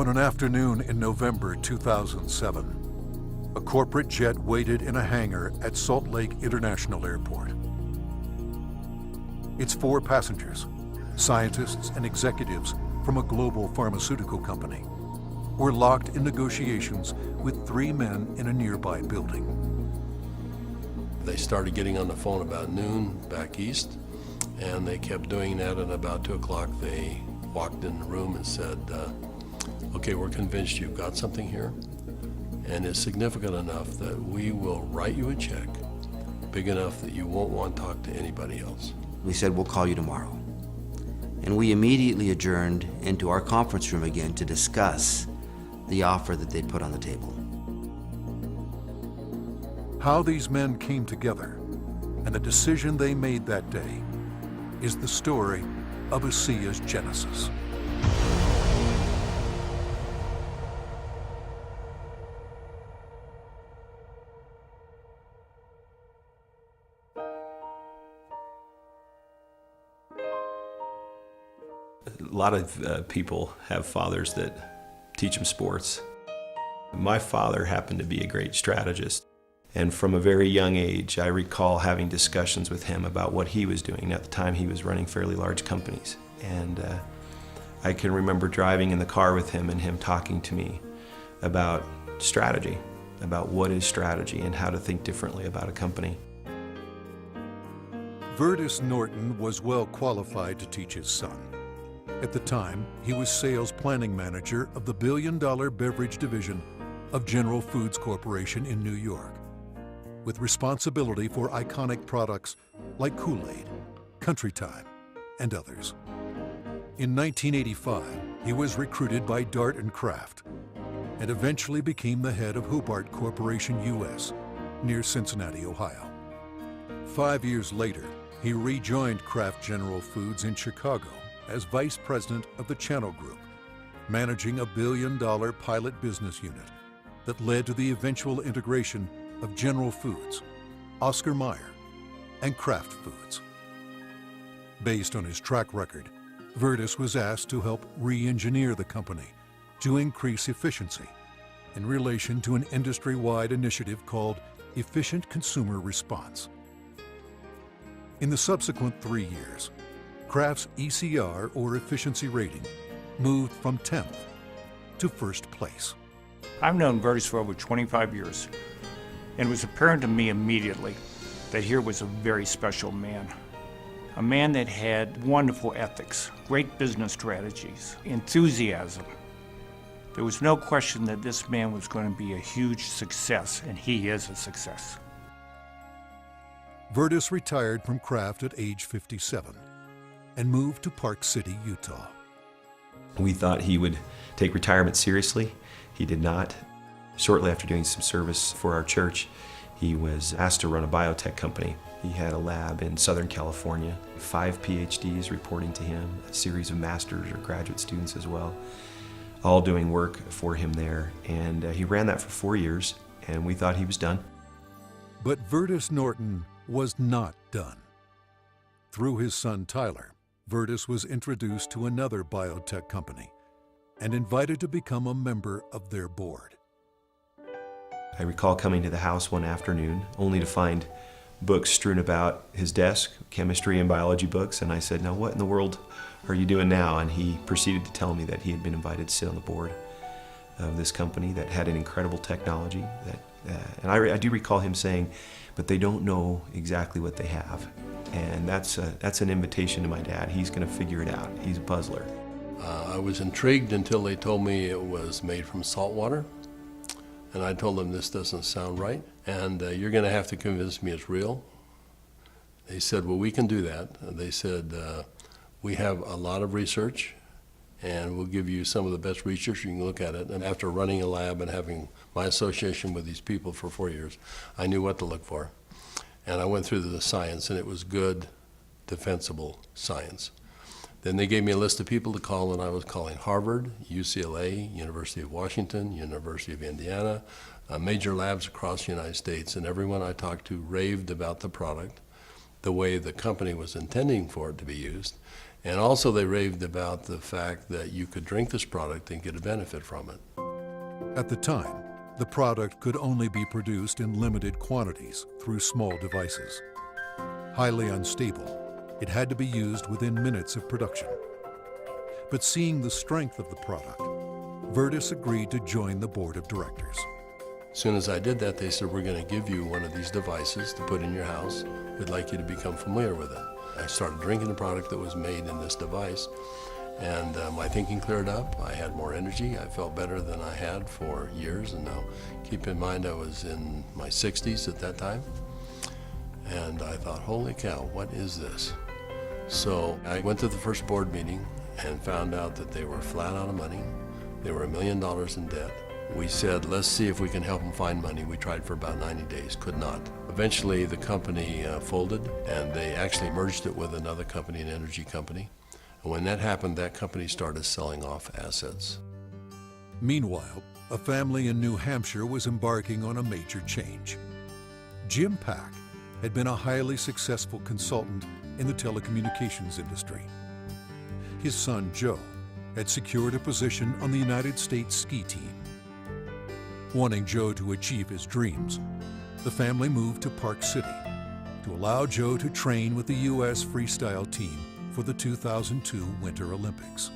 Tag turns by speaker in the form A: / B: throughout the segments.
A: On an afternoon in November 2007, a corporate jet waited in a hangar at Salt Lake International Airport. Its 4 passengers, scientists and executives from a global pharmaceutical company, were locked in negotiations with 3 men in a nearby building.
B: They started getting on the phone about noon back east, and they kept doing that, and about 2 o'clock they walked in the room and said, okay, we're convinced you've got something here, and it's significant enough that we will write you a check big enough that you won't want to talk to anybody else.
C: We said, we'll call you tomorrow. And we immediately adjourned into our conference room again to discuss the offer that they'd put on the table.
A: How these men came together and the decision they made that day is the story of ASEA's genesis.
D: A lot of people have fathers that teach them sports. My father happened to be a great strategist, and from a very young age I recall having discussions with him about what he was doing. At the time he was running fairly large companies, and I can remember driving in the car with him and him talking to me about strategy, about what is strategy and how to think differently about a company.
A: Vertus Norton was well qualified to teach his son. At the time, he was sales planning manager of the billion-dollar beverage division of General Foods Corporation in New York, with responsibility for iconic products like Kool-Aid, Country Time, and others. In 1985, he was recruited by Dart and Kraft and eventually became the head of Hobart Corporation US near Cincinnati, Ohio. 5 years later, he rejoined Kraft General Foods in Chicago as vice president of the Channel Group, managing a billion-dollar pilot business unit that led to the eventual integration of General Foods, Oscar Mayer, and Kraft Foods. Based on his track record, Vertus was asked to help re-engineer the company to increase efficiency in relation to an industry-wide initiative called Efficient Consumer Response. In the subsequent 3 years, Kraft's ECR, or efficiency rating, moved from 10th to 1st place.
E: I've known Vertus for over 25 years, and it was apparent to me immediately that here was a very special man. A man that had wonderful ethics, great business strategies, enthusiasm. There was no question that this man was going to be a huge success, and he is a success.
A: Vertus retired from Kraft at age 57 and moved to Park City, Utah.
D: We thought he would take retirement seriously. He did not. Shortly after doing some service for our church, he was asked to run a biotech company. He had a lab in Southern California, 5 PhDs reporting to him, a series of master's or graduate students as well, all doing work for him there. And he ran that for 4 years, and we thought he was done.
A: But Vertus Norton was not done. Through his son Tyler, Vertus was introduced to another biotech company and invited to become a member of their board.
D: I recall coming to the house one afternoon only to find books strewn about his desk, chemistry and biology books, and I said, now what in the world are you doing now? And he proceeded to tell me that he had been invited to sit on the board of this company that had an incredible technology. And I do recall him saying, but they don't know exactly what they have. And that's an invitation to my dad. He's going to figure it out. He's a puzzler.
B: I was intrigued until they told me it was made from salt water. And I told them, this doesn't sound right, and you're going to have to convince me it's real. They said, well, we can do that. They said, we have a lot of research, and we'll give you some of the best research. You can look at it. And after running a lab and having my association with these people for 4 years, I knew what to look for. And I went through the science, and it was good, defensible science. Then they gave me a list of people to call, and I was calling Harvard, UCLA, University of Washington, University of Indiana, major labs across the United States, and everyone I talked to raved about the product, the way the company was intending for it to be used, And also they raved about the fact that you could drink this product and get a benefit from it.
A: At the time, the product could only be produced in limited quantities through small devices. Highly unstable, it had to be used within minutes of production. But seeing the strength of the product, Virtus agreed to join the board of directors.
B: As soon as I did that, they said, we're going to give you one of these devices to put in your house. We'd like you to become familiar with it. I started drinking the product that was made in this device, and my thinking cleared up. I had more energy. I felt better than I had for years, and now keep in mind I was in my 60s at that time. And I thought, holy cow, what is this? So I went to the first board meeting and found out that they were flat out of money. They were $1 million in debt. We said, let's see if we can help them find money. We tried for about 90 days, could not. Eventually, the company folded, and they actually merged it with another company, an energy company. And when that happened, that company started selling off assets.
A: Meanwhile, a family in New Hampshire was embarking on a major change. Jim Pack had been a highly successful consultant in the telecommunications industry. His son, Joe, had secured a position on the United States ski team. Wanting Joe to achieve his dreams, the family moved to Park City to allow Joe to train with the U.S. freestyle team for the 2002 Winter Olympics.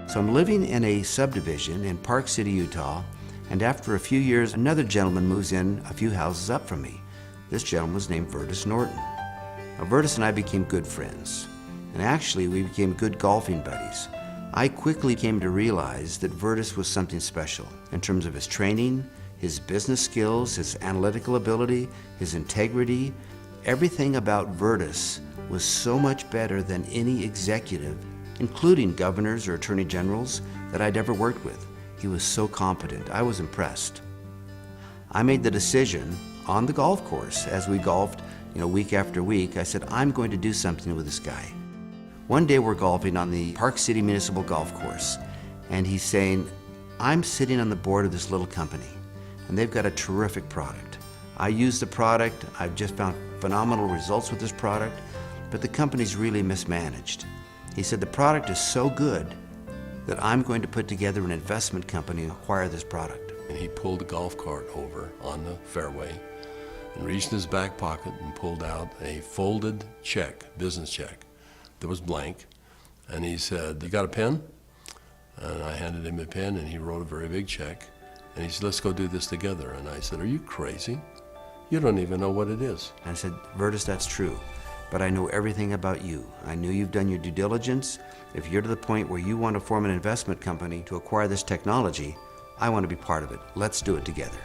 C: So I'm living in a subdivision in Park City, Utah, and after a few years, another gentleman moves in a few houses up from me. This gentleman was named Virtus Norton. Now, Virtus and I became good friends, and actually we became good golfing buddies. I quickly came to realize that Virtus was something special in terms of his training, his business skills, his analytical ability, his integrity. Everything about Virtus was so much better than any executive, including governors or attorney generals, that I'd ever worked with. He was so competent. I was impressed. I made the decision on the golf course as we golfed, week after week. I said, I'm going to do something with this guy. One day we're golfing on the Park City Municipal Golf Course, and he's saying, I'm sitting on the board of this little company, and they've got a terrific product. I use the product, I've just found phenomenal results with this product, but the company's really mismanaged. He said, the product is so good that I'm going to put together an investment company and acquire this product.
B: And he pulled a golf cart over on the fairway and reached in his back pocket and pulled out a folded check, business check, that was blank. And he said, you got a pen? And I handed him a pen, and he wrote a very big check. And he said, let's go do this together. And I said, are you crazy? You don't even know what it is.
C: And I said, Virtus, that's true, but I know everything about you. I knew you've done your due diligence. If you're to the point where you want to form an investment company to acquire this technology, I want to be part of it. Let's do it together.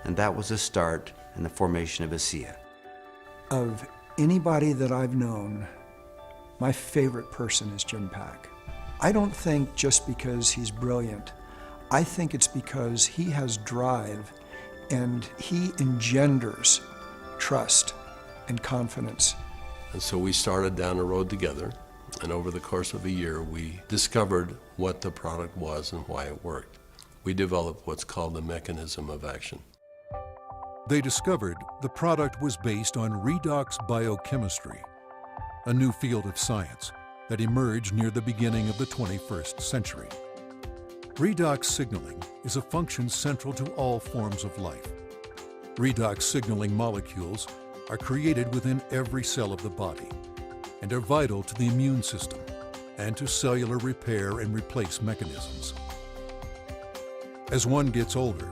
C: And that was the start in the formation of ASEA.
F: Of anybody that I've known, my favorite person is Jim Pack. I don't think just because he's brilliant. I think it's because he has drive and he engenders trust and confidence.
B: And so we started down the road together, and over the course of a year, we discovered what the product was and why it worked. We developed what's called the mechanism of action.
A: They discovered the product was based on redox biochemistry, a new field of science that emerged near the beginning of the 21st century. Redox signaling is a function central to all forms of life. Redox signaling molecules are created within every cell of the body and are vital to the immune system and to cellular repair and replace mechanisms. As one gets older,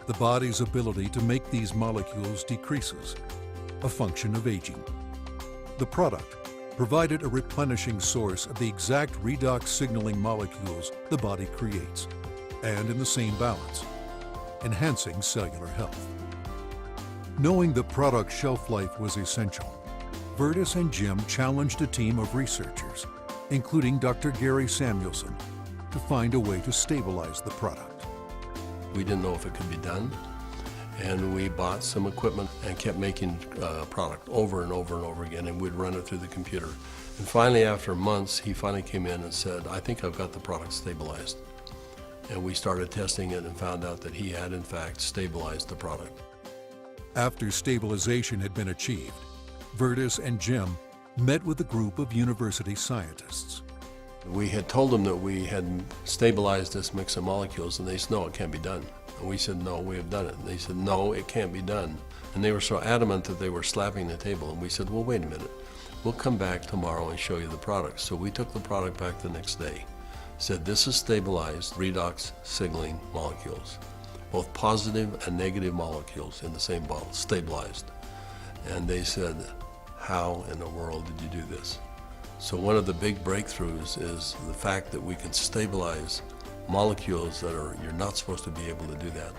A: the body's ability to make these molecules decreases, a function of aging. The product provided a replenishing source of the exact redox signaling molecules the body creates, and in the same balance, enhancing cellular health. Knowing the product's shelf life was essential, Virtus and Jim challenged a team of researchers, including Dr. Gary Samuelson, to find a way to stabilize the product.
B: We didn't know if it could be done, and we bought some equipment and kept making product over and over and over again, and we'd run it through the computer. And finally, after months, he finally came in and said, I think I've got the product stabilized. And we started testing it and found out that he had, in fact, stabilized the product.
A: After stabilization had been achieved, Virtus and Jim met with a group of university scientists.
B: We had told them that we had stabilized this mix of molecules, and they said, no, it can't be done. And we said, no, we have done it. And they said, no, it can't be done. And they were so adamant that they were slapping the table. And we said, well, wait a minute. We'll come back tomorrow and show you the product. So we took the product back the next day. Said, this is stabilized redox signaling molecules, both positive and negative molecules in the same bottle, stabilized. And they said, how in the world did you do this? So one of the big breakthroughs is the fact that we can stabilize molecules that you're not supposed to be able to do that.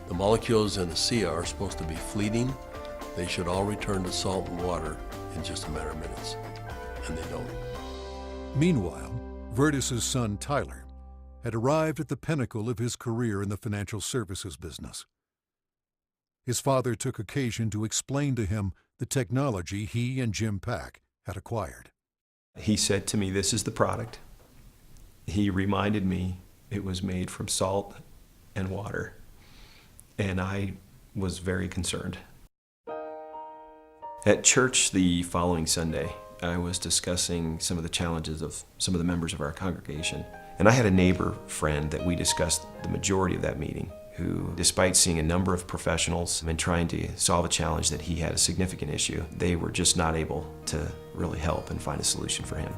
B: The molecules in ASEA are supposed to be fleeting. They should all return to salt and water in just a matter of minutes, and they don't.
A: Meanwhile, Vertus's son Tyler had arrived at the pinnacle of his career in the financial services business. His father took occasion to explain to him the technology he and Jim Pack had acquired.
D: He said to me, this is the product. He reminded me it was made from salt and water, and I was very concerned. At church the following Sunday, I was discussing some of the challenges of some of the members of our congregation, and I had a neighbor friend that we discussed the majority of that meeting, who, despite seeing a number of professionals and trying to solve a challenge that he had a significant issue, they were just not able to really help and find a solution for him.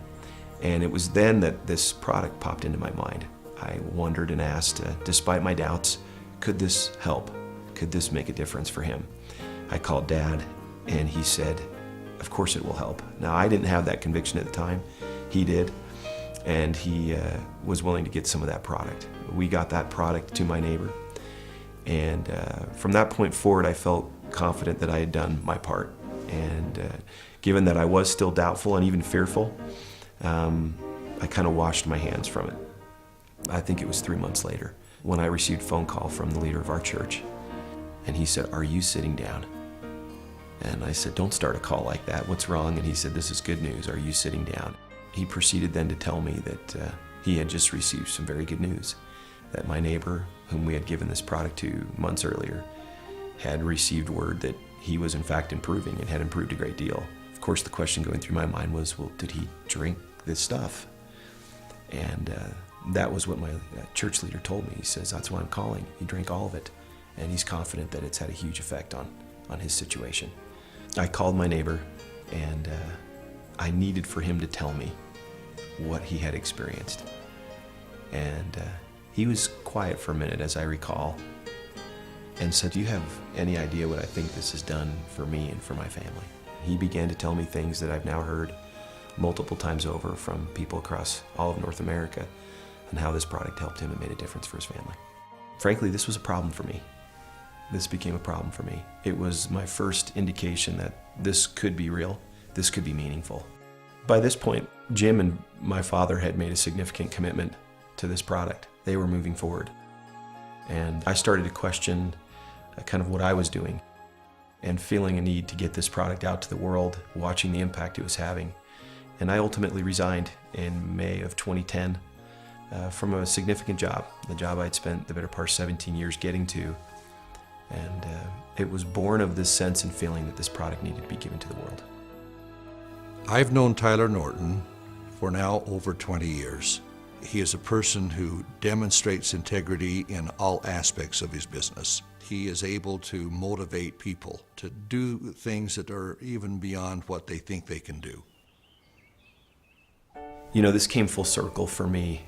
D: And it was then that this product popped into my mind. I wondered and asked, despite my doubts, could this help? Could this make a difference for him? I called Dad, and he said, of course it will help. Now, I didn't have that conviction at the time. He did, and he was willing to get some of that product. We got that product to my neighbor. And from that point forward, I felt confident that I had done my part. And given that I was still doubtful and even fearful, I kind of washed my hands from it. I think it was 3 months later when I received a phone call from the leader of our church. And he said, are you sitting down? And I said, don't start a call like that. What's wrong? And he said, this is good news. Are you sitting down? He proceeded then to tell me that he had just received some very good news, that my neighbor, whom we had given this product to months earlier, had received word that he was in fact improving and had improved a great deal. Of course, the question going through my mind was, well, did he drink this stuff? And that was what my church leader told me. He says, that's why I'm calling. He drank all of it, and he's confident that it's had a huge effect on his situation. I called my neighbor, and I needed for him to tell me what he had experienced. And he was quiet for a minute, as I recall, and said, do you have any idea what I think this has done for me and for my family? He began to tell me things that I've now heard multiple times over from people across all of North America, and how this product helped him and made a difference for his family. Frankly, this was a problem for me. This became a problem for me. It was my first indication that this could be real, this could be meaningful. By this point, Jim and my father had made a significant commitment to this product. They were moving forward. And I started to question kind of what I was doing, and feeling a need to get this product out to the world, watching the impact it was having. And I ultimately resigned in May of 2010 from a significant job, the job I'd spent the better part of 17 years getting to. And it was born of this sense and feeling that this product needed to be given to the world.
G: I've known Tyler Norton for now over 20 years. He is a person who demonstrates integrity in all aspects of his business. He is able to motivate people to do things that are even beyond what they think they can do.
D: You know, this came full circle for me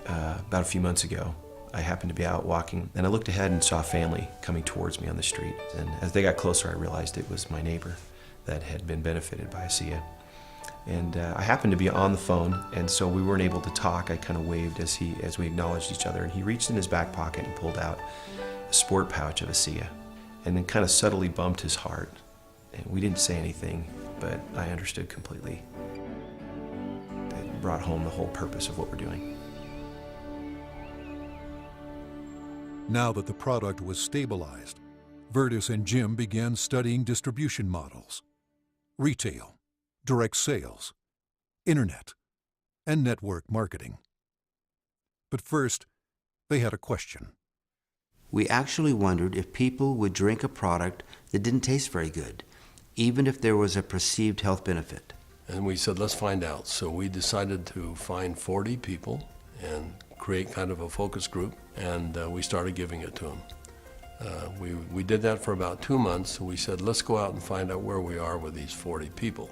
D: about a few months ago. I happened to be out walking, and I looked ahead and saw a family coming towards me on the street. And as they got closer, I realized it was my neighbor that had been benefited by ASEA. And I happened to be on the phone, and so we weren't able to talk. I kind of waved as we acknowledged each other, and he reached in his back pocket and pulled out a sport pouch of ASEA, and then kind of subtly bumped his heart. And we didn't say anything, but I understood completely. It brought home the whole purpose of what we're doing.
A: Now that the product was stabilized, Vertus and Jim began studying distribution models, retail, direct sales, internet, and network marketing. But first, they had a question.
C: We actually wondered if people would drink a product that didn't taste very good, even if there was a perceived health benefit.
B: And we said, let's find out. So we decided to find 40 people and create kind of a focus group, and we started giving it to them. We did that for about 2 months, and we said, let's go out and find out where we are with these 40 people.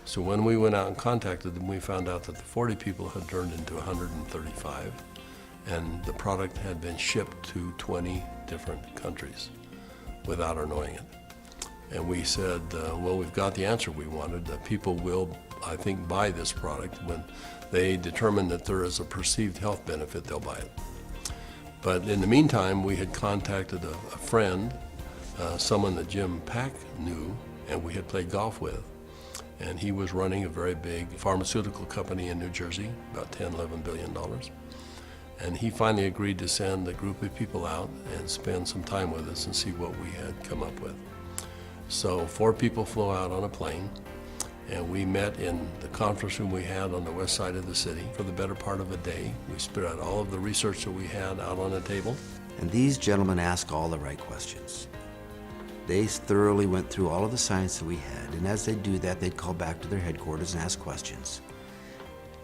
B: So when we went out and contacted them, we found out that the 40 people had turned into 135, and the product had been shipped to 20 different countries without our knowing it. And we said, well, we've got the answer we wanted. People will, I think, buy this product. When they determine that there is a perceived health benefit, they'll buy it. But in the meantime, we had contacted a friend, someone that Jim Pack knew and we had played golf with. And he was running a very big pharmaceutical company in New Jersey, about $10, $11 billion. And he finally agreed to send a group of people out and spend some time with us and see what we had come up with. So 4 people flew out on a plane, and we met in the conference room we had on the west side of the city for the better part of a day. We spread out all of the research that we had out on a table.
C: And these gentlemen asked all the right questions. They thoroughly went through all of the science that we had, and as they do that, they'd call back to their headquarters and ask questions.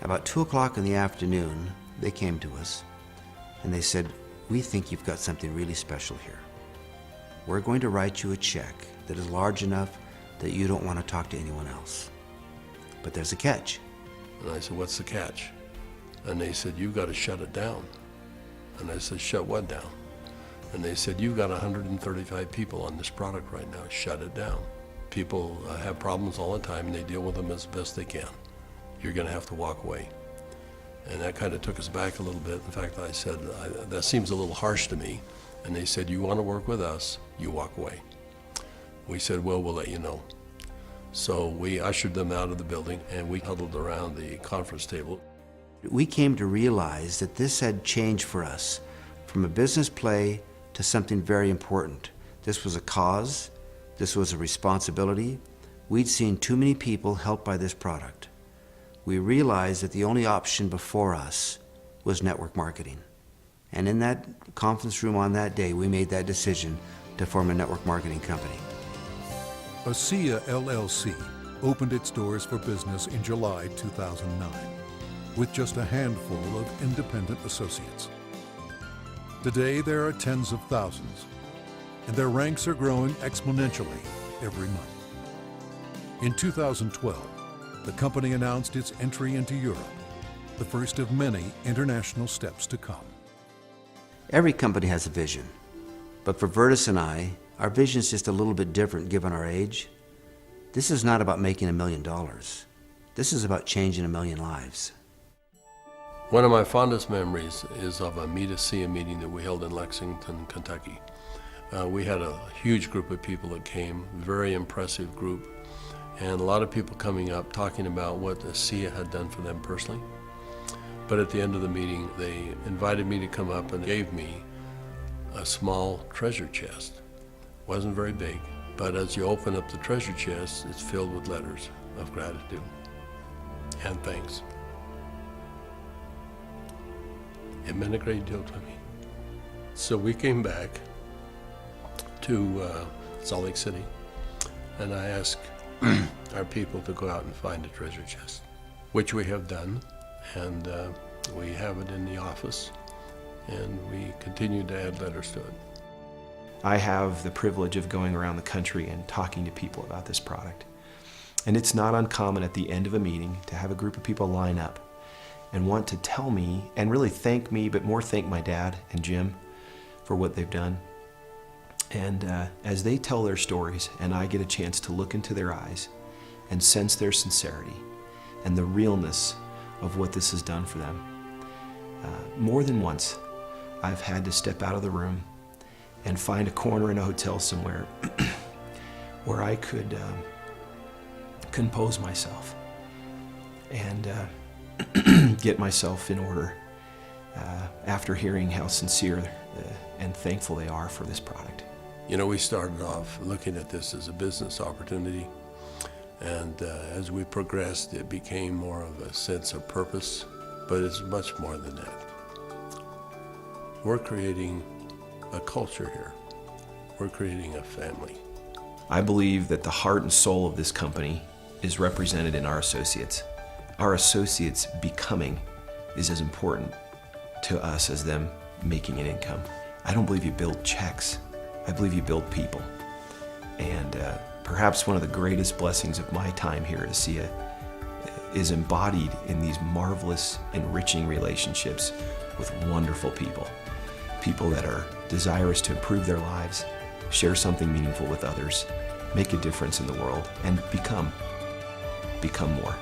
C: About 2 o'clock in the afternoon, they came to us, and they said, we think you've got something really special here. We're going to write you a check that is large enough that you don't want to talk to anyone else. But there's a catch.
B: And I said, what's the catch? And they said, you've got to shut it down. And I said, shut what down? And they said, you've got 135 people on this product right now, shut it down. People have problems all the time and they deal with them as best they can. You're gonna have to walk away. And that kind of took us back a little bit. In fact, I said, that seems a little harsh to me. And they said, you wanna work with us, you walk away. We said, well, we'll let you know. So we ushered them out of the building and we huddled around the conference table.
C: We came to realize that this had changed for us from a business play to something very important. This was a cause, this was a responsibility. We'd seen too many people helped by this product. We realized that the only option before us was network marketing. And in that conference room on that day, we made that decision to form a network marketing company.
A: ASEA LLC opened its doors for business in July 2009 with just a handful of independent associates. Today, there are tens of thousands, and their ranks are growing exponentially every month. In 2012, the company announced its entry into Europe, the first of many international steps to come.
C: Every company has a vision, but for Virtus and I, our vision is just a little bit different given our age. This is not about making $1 million. This is about changing 1 million lives.
B: One of my fondest memories is of a Meet ASEA meeting that we held in Lexington, Kentucky. We had a huge group of people that came, very impressive group, and a lot of people coming up talking about what ASEA had done for them personally. But at the end of the meeting, they invited me to come up and gave me a small treasure chest. Wasn't very big, but as you open up the treasure chest, it's filled with letters of gratitude and thanks. It meant a great deal to me. So we came back to Salt Lake City, and I asked our people to go out and find a treasure chest, which we have done, and we have it in the office, and we continue to add letters to it.
D: I have the privilege of going around the country and talking to people about this product. And it's not uncommon at the end of a meeting to have a group of people line up and want to tell me and really thank me, but more thank my dad and Jim for what they've done. And as they tell their stories and I get a chance to look into their eyes and sense their sincerity and the realness of what this has done for them, more than once I've had to step out of the room and find a corner in a hotel somewhere where I could compose myself and get myself in order after hearing how sincere and thankful they are for this product.
B: You know, we started off looking at this as a business opportunity, and as we progressed, it became more of a sense of purpose, but it's much more than that. We're creating a culture here. We're creating a family.
D: I believe that the heart and soul of this company is represented in our associates. Our associates becoming is as important to us as them making an income. I don't believe you build checks. I believe you build people. And perhaps one of the greatest blessings of my time here at ASEA is embodied in these marvelous, enriching relationships with wonderful people. People that are desirous to improve their lives, share something meaningful with others, make a difference in the world, and become more.